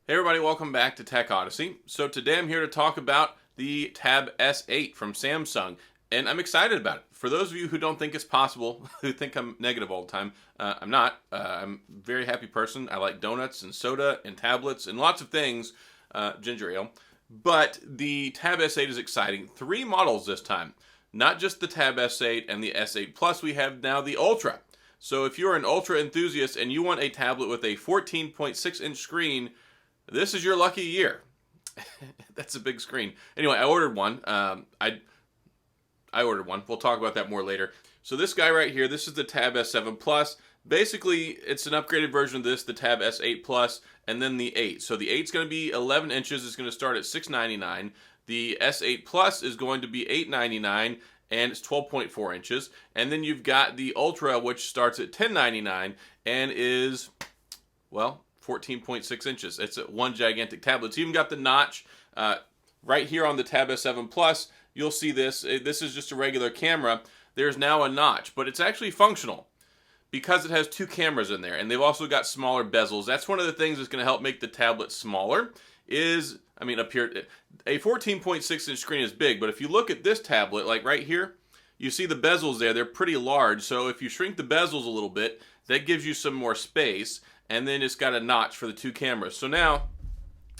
Hey everybody, welcome back to Tech Odyssey. So today I'm here to talk about the Tab S8 from Samsung, and I'm excited about it. For those of you who don't think it's possible, who think I'm negative all the time, I'm not. I'm a very happy person. I like donuts and soda and tablets and lots of things, ginger ale. But the Tab S8 is exciting. 3 models this time. Not just the Tab S8 and the S8 Plus, we have now the Ultra. So if you're an Ultra enthusiast and you want a tablet with a 14.6-inch screen, this is your lucky year. That's a big screen. Anyway, I ordered one. I ordered one. We'll talk about that more later. So this guy right here, this is the Tab S7 Plus. Basically, it's an upgraded version of this, the Tab S8 Plus, and then the 8. So the 8 is going to be 11 inches. It's going to start at $699. The S8 Plus is going to be $899, and it's 12.4 inches. And then you've got the Ultra, which starts at $1099 and is, well, 14.6 inches. It's one gigantic tablet. It's even got the notch right here on the Tab S7 Plus. You'll see this. This is just a regular camera. There's now a notch, but it's actually functional because it has 2 cameras in there, and they've also got smaller bezels. That's one of the things that's going to help make the tablet smaller. Up here, a 14.6-inch screen is big, but if you look at this tablet, like right here, you see the bezels there. They're pretty large, so if you shrink the bezels a little bit, that gives you some more space. And then it's got a notch for the 2 cameras. So now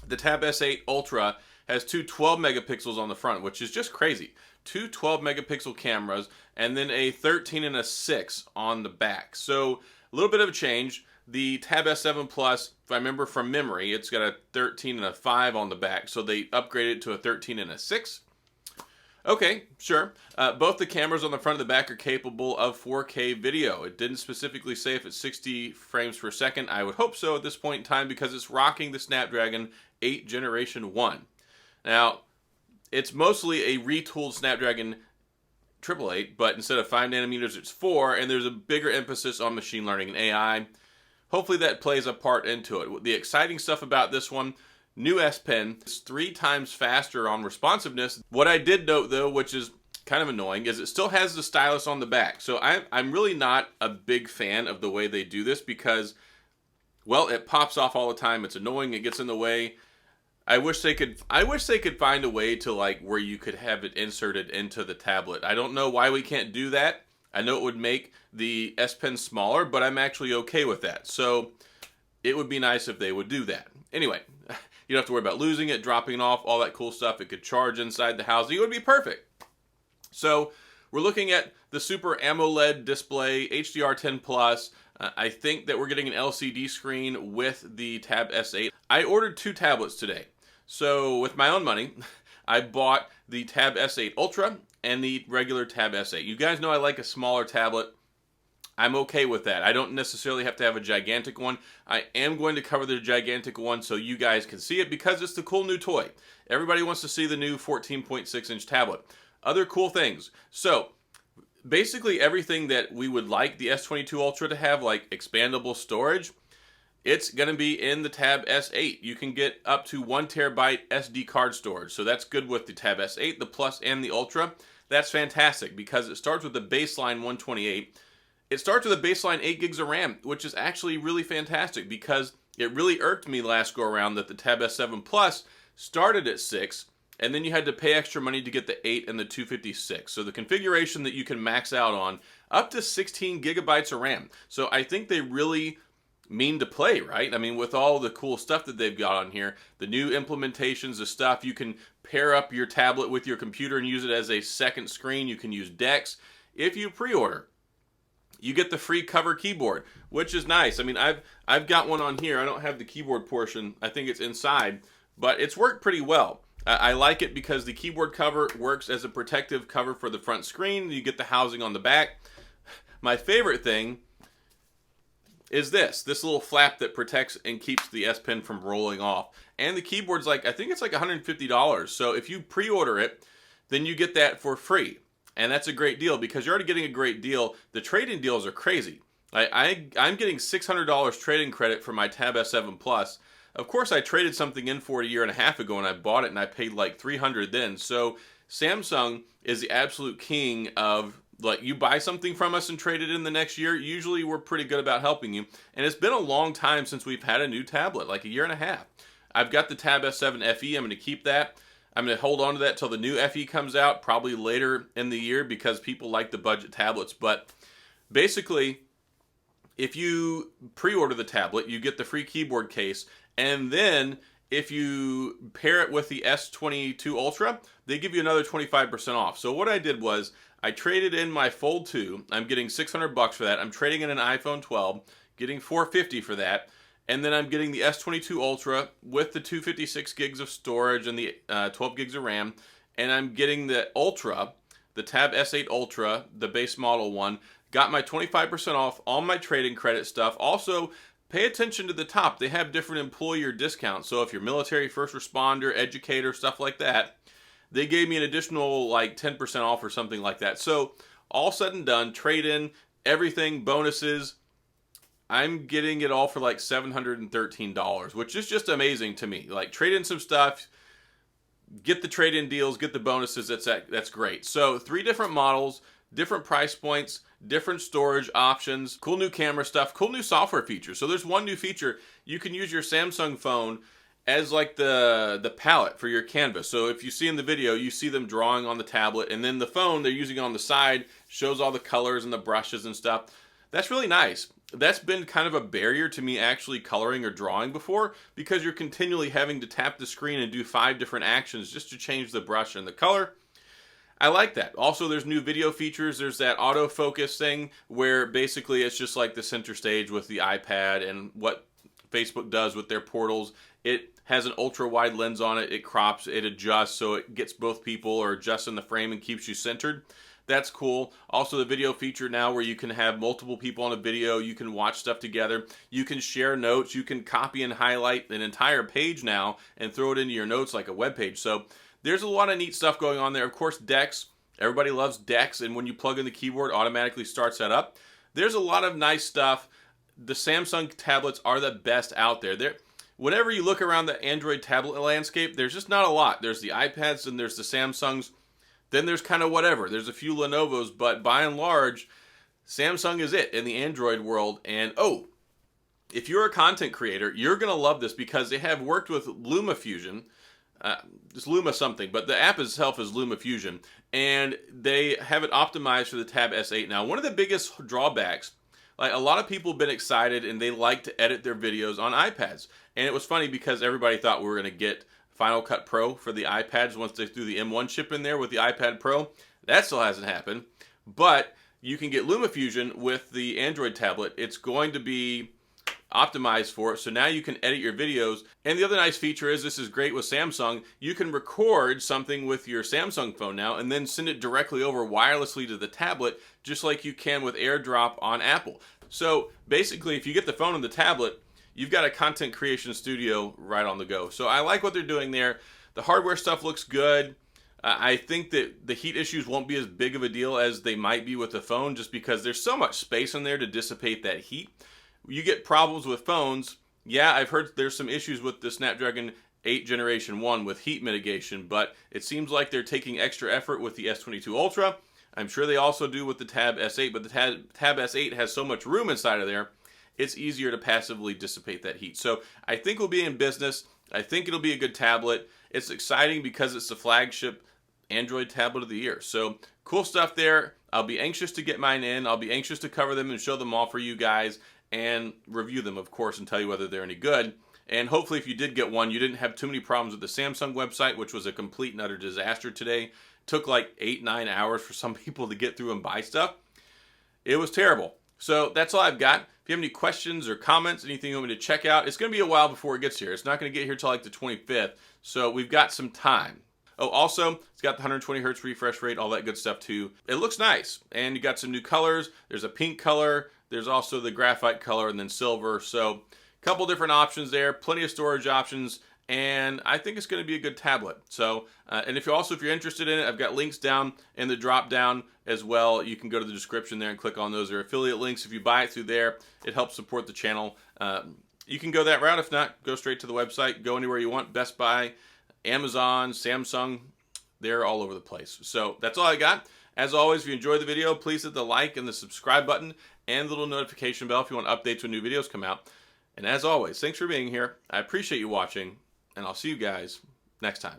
the Tab S8 Ultra has 2 12 megapixels on the front, which is just crazy. 2 12 megapixel cameras, and then a 13 and a 6 on the back. So a little bit of a change. The Tab S7 Plus, if I remember from memory, it's got a 13 and a 5 on the back. So they upgraded it to a 13 and a 6. Okay, sure. Both the cameras on the front and the back are capable of 4K video. It didn't specifically say if it's 60 frames per second. I would hope so at this point in time because it's rocking the Snapdragon 8 Generation 1. Now, it's mostly a retooled Snapdragon 888, but instead of 5 nanometers, it's 4, and there's a bigger emphasis on machine learning and AI. Hopefully that plays a part into it. The exciting stuff about this one, new S Pen is 3 times faster on responsiveness. What I did note though, which is kind of annoying, is it still has the stylus on the back. So I'm really not a big fan of the way they do this because, well, it pops off all the time. It's annoying. It gets in the way. I wish they could find a way to like where you could have it inserted into the tablet. I don't know why we can't do that. I know it would make the S Pen smaller, but I'm actually okay with that. So it would be nice if they would do that. Anyway, you don't have to worry about losing it, dropping it off, all that cool stuff. It could charge inside the housing. It would be perfect. So we're looking at the Super AMOLED display, HDR10 Plus. I think that we're getting an LCD screen with the Tab S8. I ordered 2 tablets today. So with my own money, I bought the Tab S8 Ultra and the regular Tab S8. You guys know I like a smaller tablet. I'm okay with that. I don't necessarily have to have a gigantic one. I am going to cover the gigantic one so you guys can see it because it's the cool new toy. Everybody wants to see the new 14.6-inch tablet. Other cool things. So basically everything that we would like the S22 Ultra to have, like expandable storage, it's going to be in the Tab S8. You can get up to 1 terabyte SD card storage. So that's good with the Tab S8, the Plus, and the Ultra. That's fantastic because it starts with the baseline 128. It starts with a baseline 8 gigs of RAM, which is actually really fantastic because it really irked me last go around that the Tab S7 Plus started at 6, and then you had to pay extra money to get the 8 and the 256. So the configuration that you can max out on, up to 16 gigabytes of RAM. So I think they really mean to play, right? I mean, with all the cool stuff that they've got on here, the new implementations, the stuff, you can pair up your tablet with your computer and use it as a second screen. You can use DeX. If you pre-order, you get the free cover keyboard, which is nice. I mean, I've got one on here. I don't have the keyboard portion. I think it's inside, but it's worked pretty well. I like it because the keyboard cover works as a protective cover for the front screen. You get the housing on the back. My favorite thing is this little flap that protects and keeps the S Pen from rolling off. And the keyboard's I think it's like $150. So if you pre-order it, then you get that for free. And that's a great deal because you're already getting a great deal. The trade-in deals are crazy. I'm getting $600 trade-in credit for my Tab S7 Plus. Of course, I traded something in for a year and a half ago and I bought it and I paid like $300 then. So Samsung is the absolute king of, like, you buy something from us and trade it in the next year, usually we're pretty good about helping you. And it's been a long time since we've had a new tablet, like a year and a half. I've got the Tab S7 FE. I'm going to keep that. I'm going to hold on to that till the new FE comes out, probably later in the year, because people like the budget tablets. But basically, if you pre-order the tablet, you get the free keyboard case, and then if you pair it with the S22 Ultra, they give you another 25% off. So what I did was I traded in my Fold 2. I'm getting $600 for that. I'm trading in an iPhone 12, getting $450 for that. And then I'm getting the S22 Ultra with the 256 gigs of storage and the 12 gigs of RAM. And I'm getting the Ultra, the Tab S8 Ultra, the base model one. Got my 25% off all my trading credit stuff. Also, pay attention to the top. They have different employer discounts. So if you're military, first responder, educator, stuff like that, they gave me an additional like 10% off or something like that. So all said and done, trade-in, everything, bonuses, I'm getting it all for like $713, which is just amazing to me. Like, trade in some stuff, get the trade-in deals, get the bonuses. That's great. So 3 different models, different price points, different storage options, cool new camera stuff, cool new software features. So there's one new feature. You can use your Samsung phone as like the palette for your canvas. So if you see in the video, you see them drawing on the tablet, and then the phone, they're using it on the side, shows all the colors and the brushes and stuff. That's really nice. That's been kind of a barrier to me actually coloring or drawing before, because you're continually having to tap the screen and do 5 different actions just to change the brush and the color. I like that. Also, there's new video features. There's that autofocus thing where basically it's just like the center stage with the iPad and what Facebook does with their portals. It has an ultra wide lens on it. It crops, it adjusts so it gets both people or adjusts in the frame and keeps you centered. That's cool. Also, the video feature now where you can have multiple people on a video. You can watch stuff together. You can share notes. You can copy and highlight an entire page now and throw it into your notes like a web page. So there's a lot of neat stuff going on there. Of course, DeX. Everybody loves DeX, and when you plug in the keyboard, it automatically starts that up. There's a lot of nice stuff. The Samsung tablets are the best out there. Whenever you look around the Android tablet landscape, there's just not a lot. There's the iPads and there's the Samsungs. Then there's kind of whatever. There's a few Lenovo's, but by and large, Samsung is it in the Android world. And oh, if you're a content creator, you're going to love this because they have worked with LumaFusion. It's Luma something, but the app itself is LumaFusion. And they have it optimized for the Tab S8. Now, one of the biggest drawbacks, like, a lot of people have been excited and they like to edit their videos on iPads. And it was funny because everybody thought we were going to get Final Cut Pro for the iPads once they threw the M1 chip in there with the iPad Pro. That still hasn't happened. But you can get LumaFusion with the Android tablet. It's going to be optimized for it, so now you can edit your videos. And the other nice feature is, this is great with Samsung, you can record something with your Samsung phone now and then send it directly over wirelessly to the tablet, just like you can with AirDrop on Apple. So basically, if you get the phone and the tablet, you've got a content creation studio right on the go. So I like what they're doing there. The hardware stuff looks good. I think that the heat issues won't be as big of a deal as they might be with the phone, just because there's so much space in there to dissipate that heat. You get problems with phones. Yeah, I've heard there's some issues with the Snapdragon 8 Generation 1 with heat mitigation, but it seems like they're taking extra effort with the S22 Ultra. I'm sure they also do with the Tab S8, but the Tab S8 has so much room inside of there, it's easier to passively dissipate that heat. So I think we'll be in business. I think it'll be a good tablet. It's exciting because it's the flagship Android tablet of the year. So cool stuff there. I'll be anxious to get mine in. I'll be anxious to cover them and show them all for you guys and review them, of course, and tell you whether they're any good. And hopefully, if you did get one, you didn't have too many problems with the Samsung website, which was a complete and utter disaster today. It took like 8-9 hours for some people to get through and buy stuff. It was terrible. So that's all I've got. If you have any questions or comments, anything you want me to check out, it's going to be a while before it gets here. It's not going to get here till like the 25th, so we've got some time. Oh, also, it's got the 120 hertz refresh rate, all that good stuff too. It looks nice, and you got some new colors. There's a pink color. There's also the graphite color and then silver. So a couple different options there, plenty of storage options, and I think it's going to be a good tablet. So, and if you're interested in it, I've got links down in the drop down as well. You can go to the description there and click on those. They're affiliate links. If you buy it through there, it helps support the channel. You can go that route. If not, go straight to the website. Go anywhere you want. Best Buy, Amazon, Samsung, they're all over the place. So that's all I got. As always, if you enjoyed the video, please hit the like and the subscribe button and the little notification bell if you want updates when new videos come out. And as always, thanks for being here. I appreciate you watching, and I'll see you guys next time.